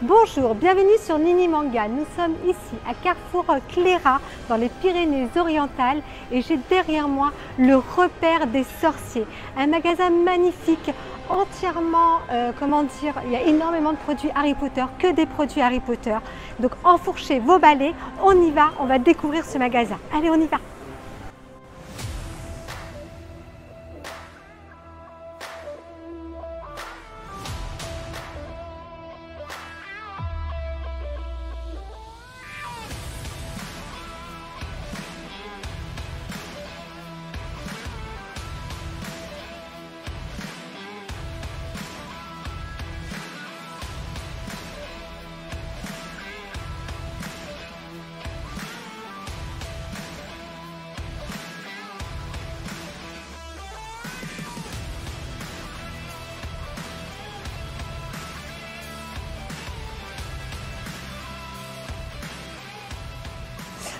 Bonjour, bienvenue sur Nini Manga. Nous sommes ici à Carrefour Cléra dans les Pyrénées-Orientales et j'ai derrière moi le repère des sorciers. Un magasin magnifique, entièrement, il y a énormément de produits Harry Potter, que des produits Harry Potter. Donc enfourchez vos balais, on y va, on va découvrir ce magasin. Allez, on y va.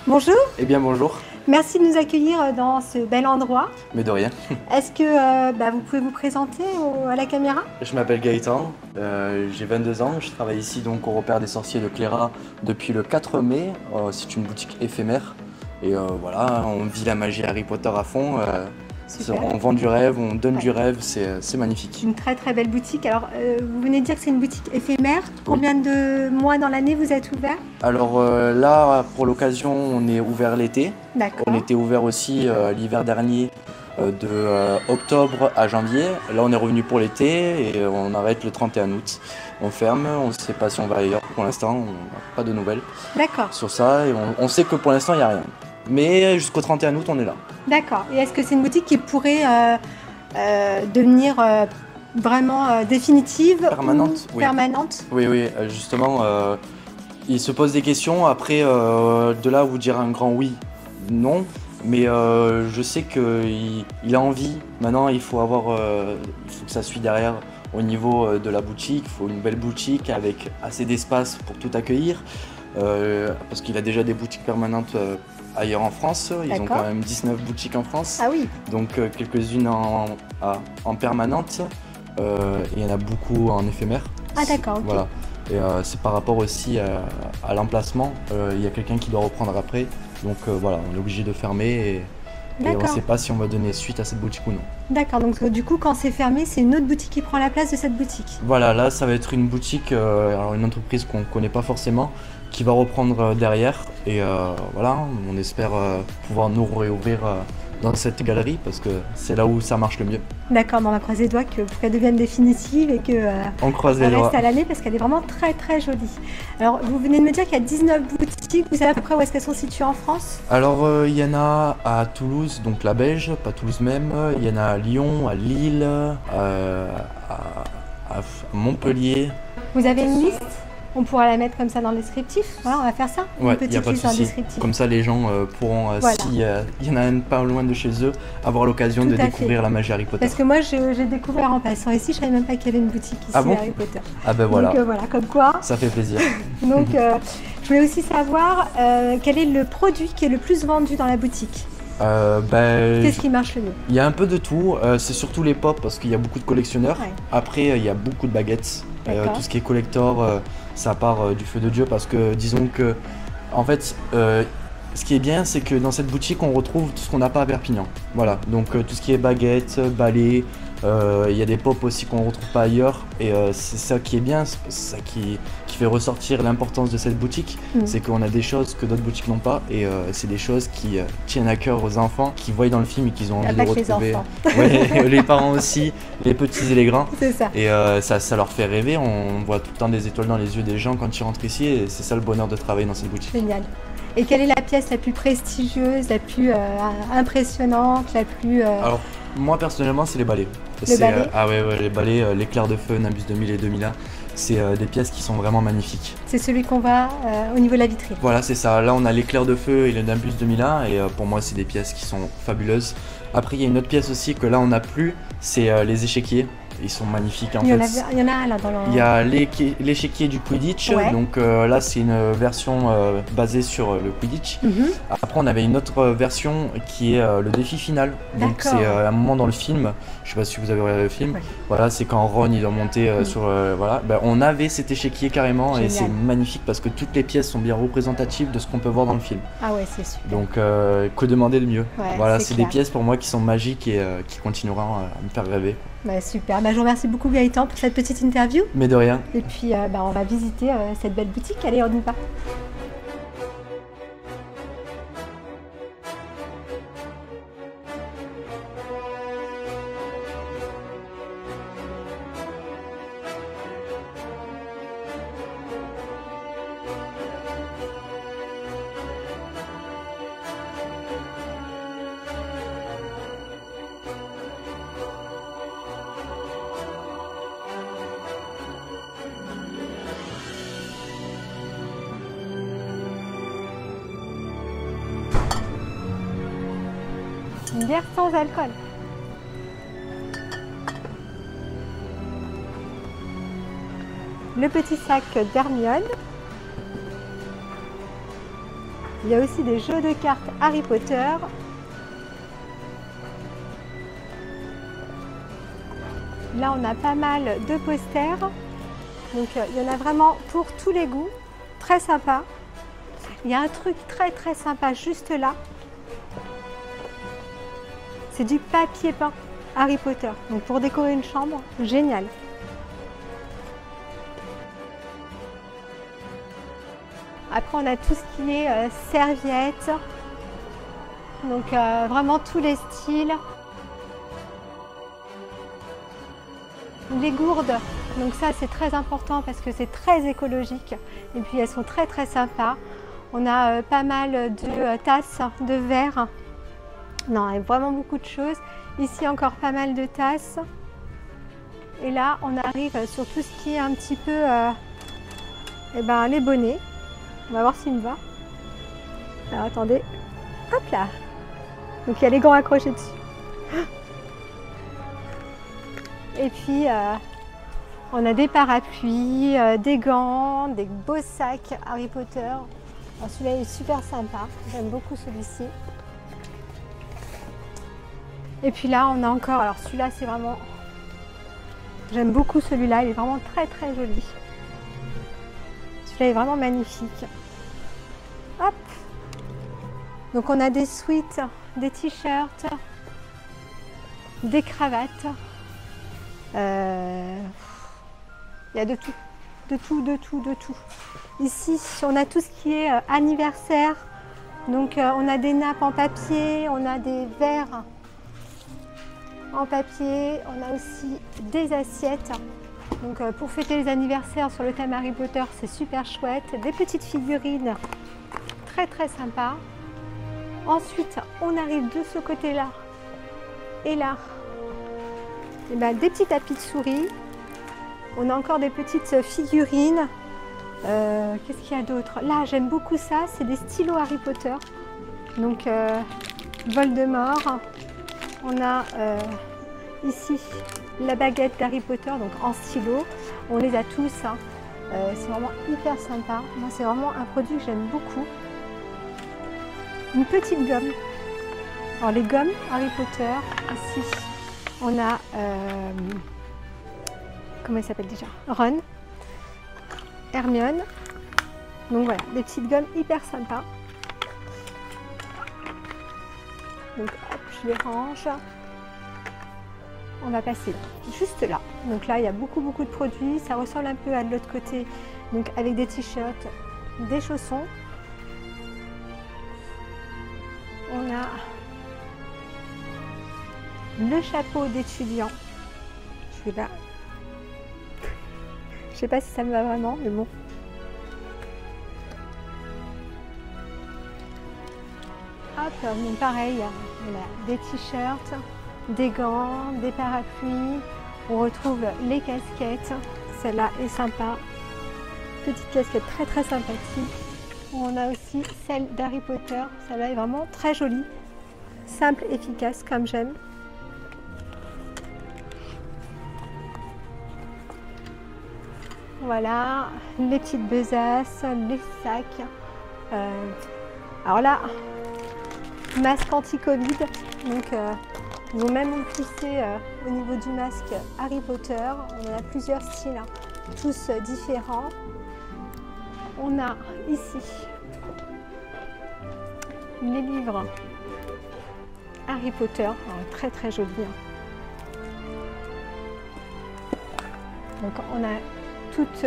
Bonjour. Eh bien bonjour. Merci de nous accueillir dans ce bel endroit. Mais de rien. Est-ce que vous pouvez vous présenter à la caméra? Je m'appelle Gaëtan, j'ai 22 ans, je travaille ici donc au repère des sorciers de Cléra depuis le 4 mai. C'est une boutique éphémère et voilà, on vit la magie Harry Potter à fond. On vend du rêve, on donne du rêve, c'est magnifique. Une très très belle boutique. Alors vous venez de dire que c'est une boutique éphémère. Oui. Combien de mois dans l'année vous êtes ouvert? Alors là, pour l'occasion, on est ouvert l'été. D'accord. On était ouvert aussi l'hiver dernier de octobre à janvier. Là, on est revenu pour l'été et on arrête le 31 août. On ferme, on ne sait pas si on va ailleurs pour l'instant, on n'a pas de nouvelles. D'accord. Sur ça et on sait que pour l'instant, il n'y a rien. Mais jusqu'au 31 août, on est là. D'accord. Et est-ce que c'est une boutique qui pourrait devenir vraiment définitive? Permanente, oui. Permanente? Oui, oui, justement, il se pose des questions. Après, de là, vous dire un grand oui, non. Mais je sais qu'il a envie. Maintenant, il faut que ça suit derrière au niveau de la boutique. Il faut une belle boutique avec assez d'espace pour tout accueillir. Parce qu'il a déjà des boutiques permanentes ailleurs en France. Ils ont quand même 19 boutiques en France. Ah oui. Donc quelques-unes en permanente. Et il y en a beaucoup en éphémère. Ah d'accord, ok. Voilà. Et c'est par rapport aussi à l'emplacement. Il y a quelqu'un qui doit reprendre après. Donc voilà, on est obligé de fermer et on ne sait pas si on va donner suite à cette boutique ou non. D'accord, donc du coup quand c'est fermé, c'est une autre boutique qui prend la place de cette boutique? Voilà, là ça va être une boutique, alors une entreprise qu'on ne connaît pas forcément, qui va reprendre derrière. Et voilà, on espère pouvoir nous réouvrir dans cette galerie parce que c'est là où ça marche le mieux. D'accord, on va croiser les doigts qu'elle devienne définitive et qu'elle reste à l'année parce qu'elle est vraiment très très jolie. Alors vous venez de me dire qu'il y a 19 boutiques, vous savez à peu près où est-ce qu'elles sont situées en France? Alors il y en a à Toulouse, donc la Belge, pas Toulouse même, il y en a à Lyon, à Lille, à Montpellier. Vous avez une liste? On pourra la mettre comme ça dans le descriptif. Voilà, on va faire ça. Ouais, il n'y a pas de souci. Comme ça, les gens pourront, voilà. S'il y en a une pas loin de chez eux, avoir l'occasion de découvrir la magie Harry Potter. Parce que moi, j'ai découvert en passant ici, je ne savais même pas qu'il y avait une boutique ici Harry Potter. Ah ben voilà. Donc voilà, comme quoi. Ça fait plaisir. Donc, je voulais aussi savoir quel est le produit qui est le plus vendu dans la boutique. Qu'est-ce qui marche le mieux? Il y a un peu de tout, c'est surtout les pop parce qu'il y a beaucoup de collectionneurs. Ouais. Après, il y a beaucoup de baguettes. Tout ce qui est collector, ça part du feu de Dieu parce que disons que, en fait, ce qui est bien, c'est que dans cette boutique, on retrouve tout ce qu'on n'a pas à Perpignan. Voilà, donc tout ce qui est baguettes, balais, il y a des pop aussi qu'on ne retrouve pas ailleurs. Et c'est ça qui est bien, c'est ça qui fait ressortir l'importance de cette boutique. C'est qu'on a des choses que d'autres boutiques n'ont pas. Et c'est des choses qui tiennent à cœur aux enfants, qui voient dans le film et qu'ils ont envie de retrouver. Ouais, les parents aussi, les petits et les grands. C'est ça. Et ça leur fait rêver. On voit tout le temps des étoiles dans les yeux des gens quand ils rentrent ici. Et c'est ça le bonheur de travailler dans cette boutique. Génial. Et quelle est la pièce la plus prestigieuse, la plus impressionnante, la plus... Alors, moi personnellement, c'est les balais. Les balais les balais, l'éclair de feu, Nimbus 2000 et 2001, c'est des pièces qui sont vraiment magnifiques. C'est celui qu'on voit au niveau de la vitrine. Voilà, c'est ça. Là, on a l'éclair de feu et le Nimbus 2001 et pour moi, c'est des pièces qui sont fabuleuses. Après, il y a une autre pièce aussi que là, on n'a plus, c'est les échiquiers. ils sont magnifiques en fait. Il y en a un là dans le... Il y a l'échiquier du Quidditch, donc là c'est une version basée sur le Quidditch. Après on avait une autre version qui est le défi final. Donc c'est un moment dans le film, je sais pas si vous avez regardé le film, voilà, c'est quand Ron il doit monter sur... voilà, on avait cet échiquier carrément. Génial. Et c'est magnifique parce que toutes les pièces sont bien représentatives de ce qu'on peut voir dans le film. Ah ouais, c'est super. Donc que demander de mieux. Voilà, c'est des pièces pour moi qui sont magiques et qui continueront à me faire rêver. Super, je vous remercie beaucoup Gaëtan pour cette petite interview. Mais de rien. Et puis on va visiter cette belle boutique. Allez, on y va. Une bière sans alcool. Le petit sac d'Hermione. Il y a aussi des jeux de cartes Harry Potter. Là, on a pas mal de posters. Donc, il y en a vraiment pour tous les goûts. Très sympa. Il y a un truc très sympa juste là. C'est du papier peint Harry Potter. Donc pour décorer une chambre, génial. Après, on a tout ce qui est serviettes. Donc vraiment tous les styles. Les gourdes. Donc ça, c'est très important parce que c'est très écologique. Et puis elles sont très sympas. On a pas mal de tasses, de verres. Non, il y a vraiment beaucoup de choses. Ici, encore pas mal de tasses. Et là, on arrive sur tout ce qui est un petit peu les bonnets. On va voir s'il me va. Alors, attendez. Hop là. Donc, il y a les gants accrochés dessus. Et puis, on a des parapluies, des gants, des beaux sacs Harry Potter. Celui-là est super sympa. J'aime beaucoup celui-ci. Et puis là, on a encore, alors celui-là, c'est vraiment, j'aime beaucoup celui-là, il est vraiment très joli. Celui-là est vraiment magnifique. Hop. Donc on a des sweats, des t-shirts, des cravates. Il y a de tout. Ici, on a tout ce qui est anniversaire. Donc on a des nappes en papier, on a des verres en papier, on a aussi des assiettes. Donc pour fêter les anniversaires sur le thème Harry Potter, c'est super chouette. Des petites figurines très sympas. Ensuite, on arrive de ce côté-là et là. Et des petits tapis de souris. On a encore des petites figurines. Qu'est-ce qu'il y a d'autre? Là, j'aime beaucoup ça, c'est des stylos Harry Potter. Donc Voldemort. On a ici la baguette d'Harry Potter, donc en stylo. On les a tous. C'est vraiment hyper sympa. Moi, c'est vraiment un produit que j'aime beaucoup. Une petite gomme. Alors, les gommes Harry Potter, ici, on a... comment il s'appelle déjà? Ron, Hermione. Donc voilà, des petites gommes hyper sympas. Donc hop, je les range. On va passer juste là. Donc là, il y a beaucoup de produits. Ça ressemble un peu à de l'autre côté. Donc avec des t-shirts, des chaussons. On a le chapeau d'étudiant. Celui-là. Je sais pas si ça me va vraiment, mais bon. Hop, donc pareil, on a des t-shirts, des gants, des parapluies. On retrouve les casquettes. Celle-là est sympa. Petite casquette très sympathique. On a aussi celle d'Harry Potter. Celle-là est vraiment très jolie. Simple, efficace, comme j'aime. Voilà, les petites besaces, les sacs. Alors là, masque anti-Covid. Donc, ils ont même poussé au niveau du masque Harry Potter. On a plusieurs styles, hein, tous différents. On a ici les livres Harry Potter, très très jolis. Donc on a toute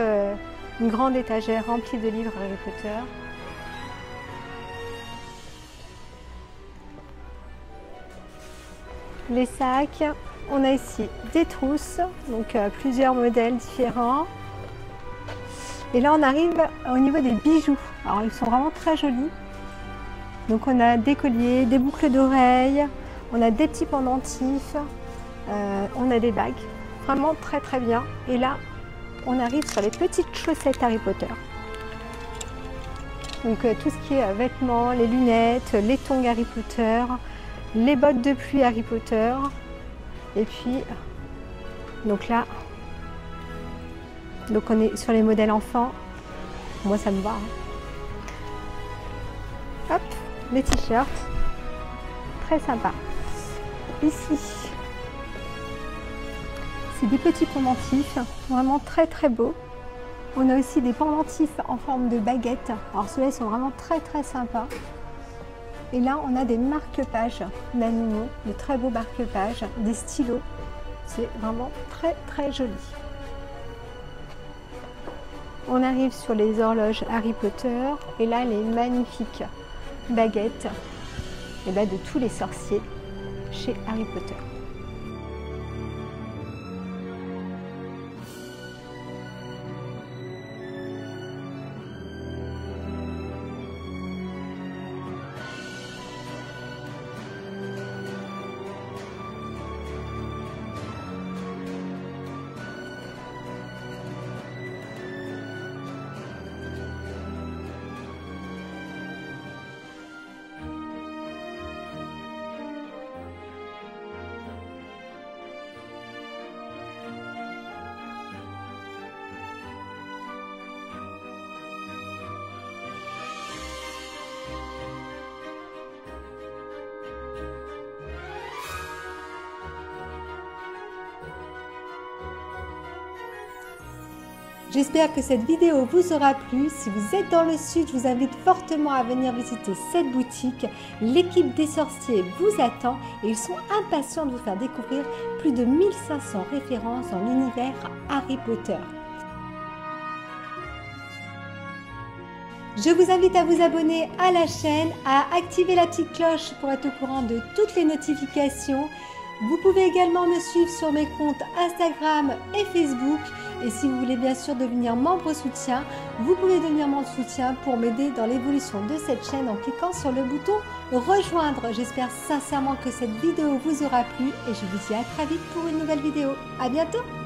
une grande étagère remplie de livres Harry Potter. Les sacs, on a ici des trousses, donc plusieurs modèles différents. Et là on arrive au niveau des bijoux. Alors ils sont vraiment très jolis. Donc on a des colliers, des boucles d'oreilles, on a des petits pendentifs, on a des bagues. Vraiment très très bien. Et là on arrive sur les petites chaussettes Harry Potter. Donc tout ce qui est vêtements, les lunettes, les tongs Harry Potter, les bottes de pluie Harry Potter. Et puis donc là, donc on est sur les modèles enfants. Moi ça me va. Hop, les t-shirts. Très sympa. Ici, c'est des petits pendentifs, vraiment très très beaux. On a aussi des pendentifs en forme de baguette. Alors ceux-là sont vraiment très très sympas. Et là on a des marque-pages d'animaux, de très beaux marque-pages, des stylos. C'est vraiment très très joli. On arrive sur les horloges Harry Potter et là les magnifiques baguettes et là, de tous les sorciers chez Harry Potter. J'espère que cette vidéo vous aura plu. Si vous êtes dans le sud, je vous invite fortement à venir visiter cette boutique. L'équipe des sorciers vous attend et ils sont impatients de vous faire découvrir plus de 1500 références dans l'univers Harry Potter. Je vous invite à vous abonner à la chaîne, à activer la petite cloche pour être au courant de toutes les notifications. Vous pouvez également me suivre sur mes comptes Instagram et Facebook. Et si vous voulez bien sûr devenir membre soutien, vous pouvez devenir membre soutien pour m'aider dans l'évolution de cette chaîne en cliquant sur le bouton rejoindre. J'espère sincèrement que cette vidéo vous aura plu et je vous dis à très vite pour une nouvelle vidéo. À bientôt!